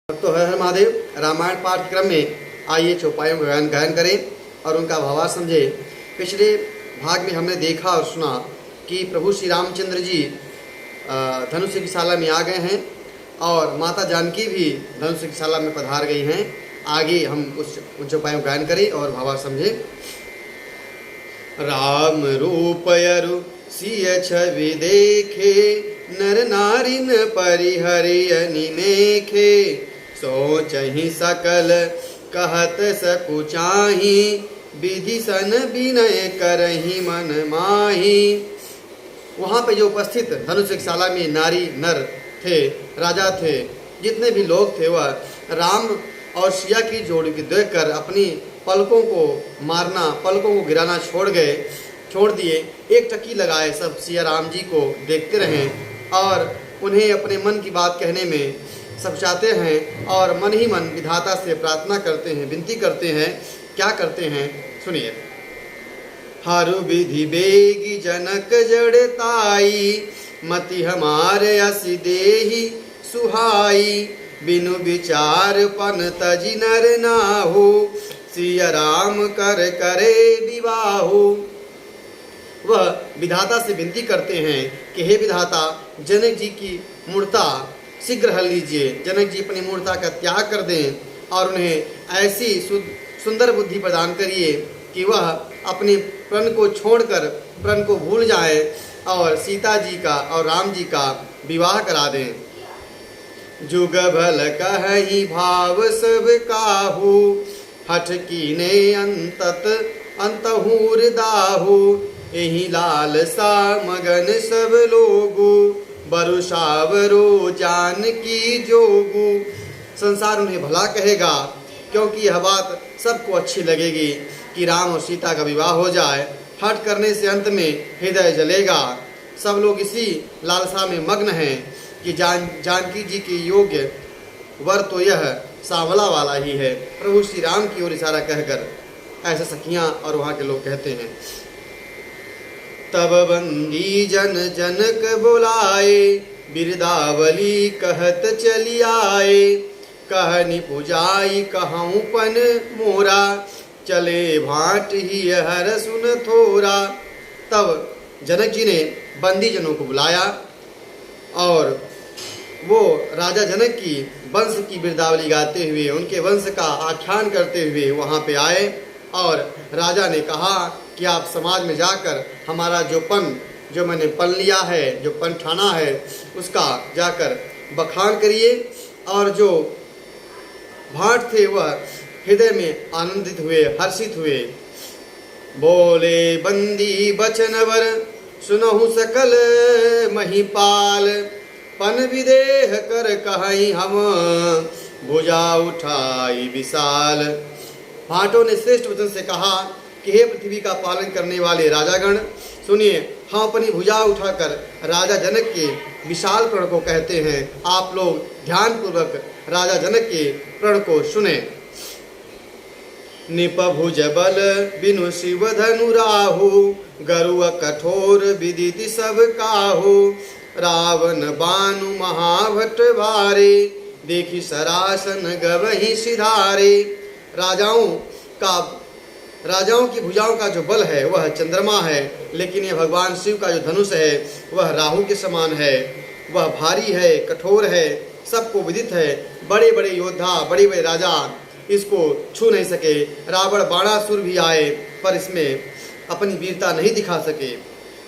तो हर हर महादेव। रामायण पाठ्यक्रम में आइए चौपाइयों का गायन करें और उनका भावार्थ समझें। पिछले भाग में हमने देखा और सुना कि प्रभु श्री रामचंद्र जी धनुष की शाला में आ गए हैं और माता जानकी भी धनुष की शाला में पधार गई हैं। आगे हम उन चौपाइयों का गायन करें और भावार्थ समझें। राम रूप अरु सिय छवि देखे, नर नारी न परिहरिय निमेखे। सोचहि सकल कहत सकुचाही, विधि सन विनय करहि मन माही। वहाँ पे जो उपस्थित धनुषशाला में नारी नर थे, राजा थे, जितने भी लोग थे, वह राम और सिया की जोड़ी को देखकर अपनी पलकों को मारना, पलकों को गिराना छोड़ दिए। एक टकी लगाए सब सिया राम जी को देखते रहें और उन्हें अपने मन की बात कहने में सकुचाते हैं और मन ही मन विधाता से प्रार्थना करते हैं, विनती करते हैं। क्या करते हैं सुनिए। हरु विधि बेगी जनक जड़ताई, मति हमारे असि देहि सुहाई। बिनु विचार पन तजि नर नाहु, सिया राम कर करे विवाहु। वह विधाता से विनती करते हैं कि हे विधाता, जनक जी की मूर्ता शीघ्र हल लीजिए। जनक जी अपनी मूर्ता का त्याग कर दें और उन्हें ऐसी सुंदर बुद्धि प्रदान करिए कि वह अपने प्रण को छोड़कर प्रण को भूल जाए और सीता जी का और राम जी का विवाह करा दें। जुग भल कहि भाव सब काहू, हठ कीने अंतहूर दाहू। एहि लालसा मगन सब लोगू, बरुसावरो जानकी जोगू। संसार उन्हें भला कहेगा क्योंकि यह बात सबको अच्छी लगेगी कि राम और सीता का विवाह हो जाए। हठ करने से अंत में हृदय जलेगा। सब लोग इसी लालसा में मग्न हैं कि जानकी जी के योग्य वर तो यह सांवला वाला ही है। प्रभु श्री राम की ओर इशारा कहकर ऐसे सखियां और वहाँ के लोग कहते हैं। तब बंदी जन जनक बुलाए, बिरदावली कहत चली आए। कहनी पुजाई कहूँ पन मोरा, चले भाट ही हर सुन थोरा। तब जनक जी ने बंदी जनों को बुलाया और वो राजा जनक की वंश की बिरदावली गाते हुए, उनके वंश का आख्यान करते हुए वहाँ पे आए और राजा ने कहा कि आप समाज में जाकर हमारा जो मैंने पन लिया है, जो पन ठाना है, उसका जाकर बखान करिए। और जो भाट थे वह हृदय में आनंदित हुए, हर्षित हुए। बोले बंदी बचनवर, सुनहु सकल महिपाल। पन विदेह कर कहीं हम, भुजा उठाई विशाल। भाटों ने श्रेष्ठ वचन से कहा कि हे पृथ्वी का पालन करने वाले राजागण, सुनिए, हम अपनी भुजा उठाकर राजा जनक के विशाल प्रण को कहते हैं। आप लोग ध्यानपूर्वक राजा जनक के प्रण को सुने। निपभुज बल बिनु शिव धनु राहु, गरुआ कठोर विदिति सब काहू। रावण बानु महाभट भारे, देखी सरासन गवहि सिधारे। राजाओं की भुजाओं का जो बल है वह चंद्रमा है, लेकिन ये भगवान शिव का जो धनुष है वह राहु के समान है। वह भारी है, कठोर है, सबको विदित है। बड़े बड़े योद्धा, बड़े बड़े राजा इसको छू नहीं सके। रावण बाणासुर भी आए पर इसमें अपनी वीरता नहीं दिखा सके।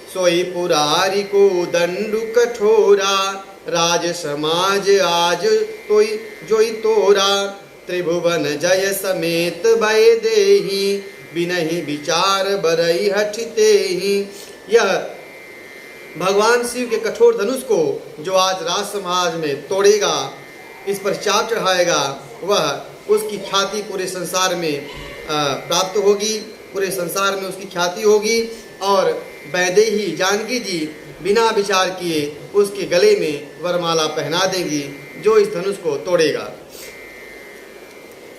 सोई पुरारी को दंडु कठोरा, राज समाज आज तोई जोई तोरा। त्रिभुवन जय समेत भय देहि, बिनहि विचार बरई हठते ही। यह भगवान शिव के कठोर धनुष को जो आज राज समाज में तोड़ेगा, इस पर चाप चढ़ाएगा, वह उसकी ख्याति पूरे संसार में प्राप्त होगी, पूरे संसार में उसकी ख्याति होगी। और वैदेही जानकी जी बिना विचार किए उसके गले में वरमाला पहना देंगी जो इस धनुष को तोड़ेगा।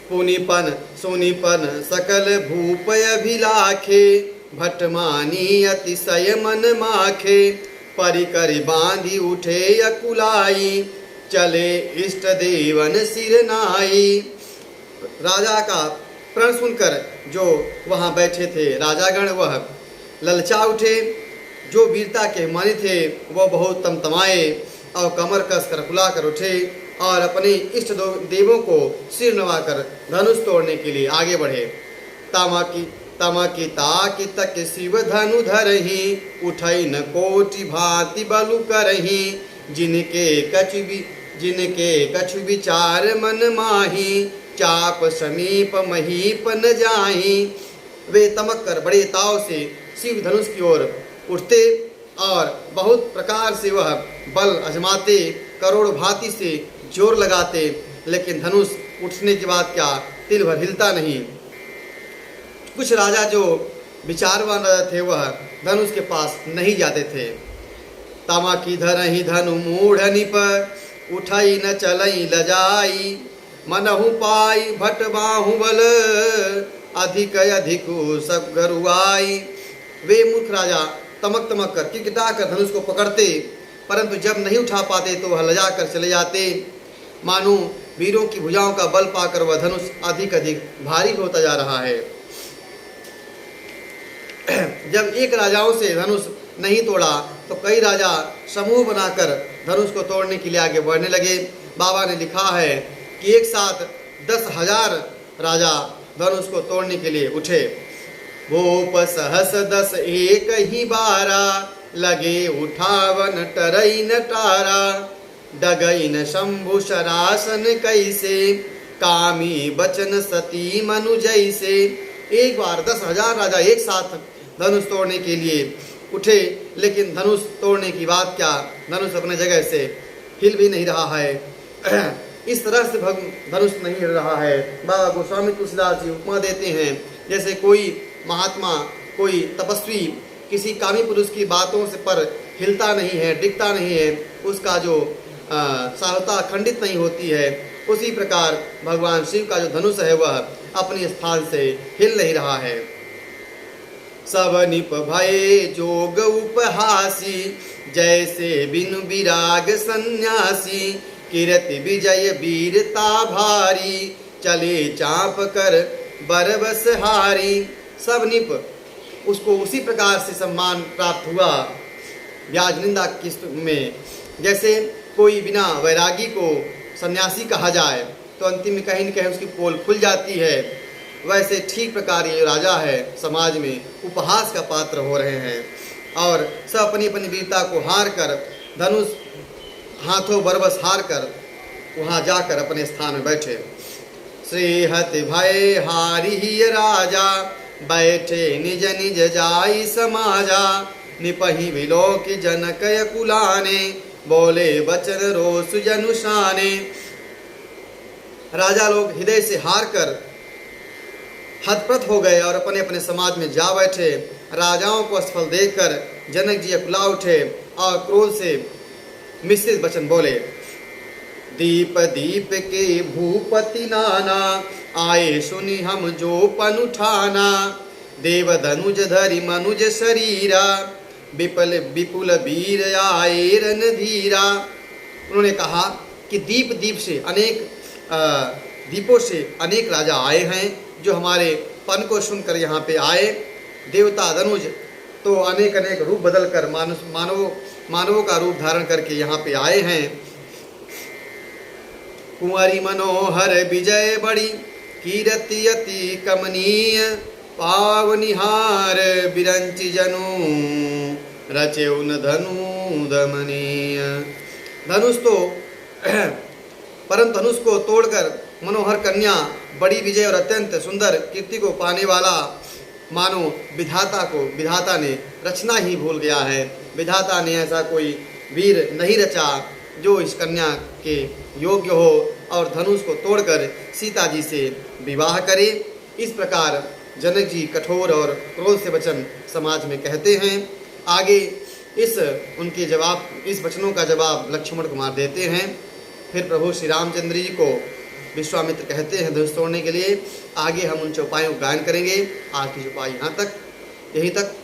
पुनिपन सोनिपन सकल भूपय अभिलाखे, भटमानी अतिशय मन माखे। परिकरि बांधी उठे अकुलाई, चले इष्ट देवन सिर नाई। राजा का प्रण सुनकर जो वहाँ बैठे थे राजागण वह ललचा उठे। जो वीरता के मानी थे वह बहुत तमतमाए और कमर कस कर फुला कर उठे और अपने इष्ट देवों को सिर नवाकर धनुष तोड़ने के लिए आगे बढ़े। तमकी ताकि तक शिव धनु धरही, उठई न कोटि भांति बलु करही। जिनके कछु विचार मन माही, चाप समीप महीप न जाही। वे तमक कर बड़े ताव से शिव धनुष की ओर उठते और बहुत प्रकार से वह बल आजमाते, करोड़ भांति से जोर लगाते, लेकिन धनुष उठने के बाद क्या तिल भर हिलता नहीं। कुछ राजा जो विचारवान राजा थे वह धनुष के पास नहीं जाते थे। तमकी धरहि धनु मूढ़ निप, उठई न चलई लजाई। मनहु पाई भट बाहुबल, अधिक अधिकु सब गरुआई। वे मूर्ख राजा तमक तमक कर किटकिटा कर धनुष को पकड़ते, परंतु जब नहीं उठा पाते तो वह लजा कर चले जाते। मानो वीरों की भुजाओं का बल पाकर वह धनुष अधिक अधिक भारी होता जा रहा है। जब एक राजाओं से धनुष नहीं तोड़ा तो कई राजा समूह बनाकर धनुष को तोड़ने के लिए आगे बढ़ने लगे। बाबा ने लिखा है कि एक साथ 10,000 राजा धनुष को तोड़ने के लिए उठे। भूप सहस 10 एक ही बारा, लगे उठावन टरई न टारा। डगई न शंभु शरासन कैसे, कामी बचन सती मनु जैसे। एक बार 10,000 राजा एक साथ धनुष तोड़ने के लिए उठे, लेकिन धनुष तोड़ने की बात क्या, धनुष अपने जगह से हिल भी नहीं रहा है। इस तरह से धनुष नहीं हिल रहा है। बाबा गोस्वामी तुलसीदास जी उपमा देते हैं, जैसे कोई महात्मा, कोई तपस्वी किसी कामी पुरुष की बातों से पर हिलता नहीं है, डिगता नहीं है, उसका जो साहता खंडित नहीं होती है, उसी प्रकार भगवान शिव का जो धनुष है वह अपने स्थान से हिल नहीं रहा है। सब निप भये जोग उपहासी, जैसे बिनु विराग सन्यासी। कीरति विजय वीरता भारी, चले चाप कर बरबस हारी। सब निप उसको उसी प्रकार से सम्मान प्राप्त हुआ ब्याज निंदा की में, जैसे कोई बिना वैरागी को सन्यासी कहा जाए तो अंतिम में कहीं न कहीं उसकी पोल खुल जाती है, वैसे ठीक प्रकार ये राजा है समाज में उपहास का पात्र हो रहे हैं और सब अपनी अपनी वीरता को हार कर, धनुष हाथों बरबस हार कर वहाँ जाकर अपने स्थान में बैठे। श्रीहति भय हारी ही राजा, बैठे निज निज जाई समाजा। निपहि विलोक जनक कुलाने, बोले बचन रोष जनुषाने। राजा लोग हृदय से हार कर हतप्रत हो गए और अपने अपने समाज में जा बैठे। राजाओं को असफल देखकर जनक जी अकुला उठे और क्रोध से मिश्रित वचन बोले। दीप दीप के भूपति नाना, आए सुनि हम जो पन उठाना। देव धनुज धरि मनुज शरीरा, विपुल विपुल वीर आए रणधीरा। उन्होंने कहा कि दीप दीप से अनेक दीपों से अनेक राजा आए हैं जो हमारे पन को सुनकर यहाँ पे आए। देवता धनुज तो अनेक अनेक रूप बदल कर मानवों का रूप धारण करके यहाँ पे आए हैं। कुंवरी मनोहर विजय बड़ी, कीरति अति कमनीय। पावनिहार बिरंचि जनु, रचेउन धनु दमनीय। धनुष तो परम धनुष को तोड़कर मनोहर कन्या, बड़ी विजय और अत्यंत सुंदर कीर्ति को पाने वाला मानो विधाता ने रचना ही भूल गया है। विधाता ने ऐसा कोई वीर नहीं रचा जो इस कन्या के योग्य हो और धनुष को तोड़कर सीता जी से विवाह करे। इस प्रकार जनक जी कठोर और क्रोध से वचन समाज में कहते हैं। आगे इस वचनों का जवाब लक्ष्मण कुमार देते हैं। फिर प्रभु श्री रामचंद्र जी को विश्वामित्र कहते हैं धनुष तोड़ने के लिए। आगे हम उन चौपाइयों को गायन करेंगे। आज की चौपाई यहाँ तक, यहीं तक।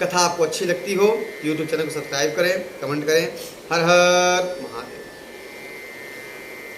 कथा आपको अच्छी लगती हो यूट्यूब चैनल को सब्सक्राइब करें, कमेंट करें। हर हर महादेव।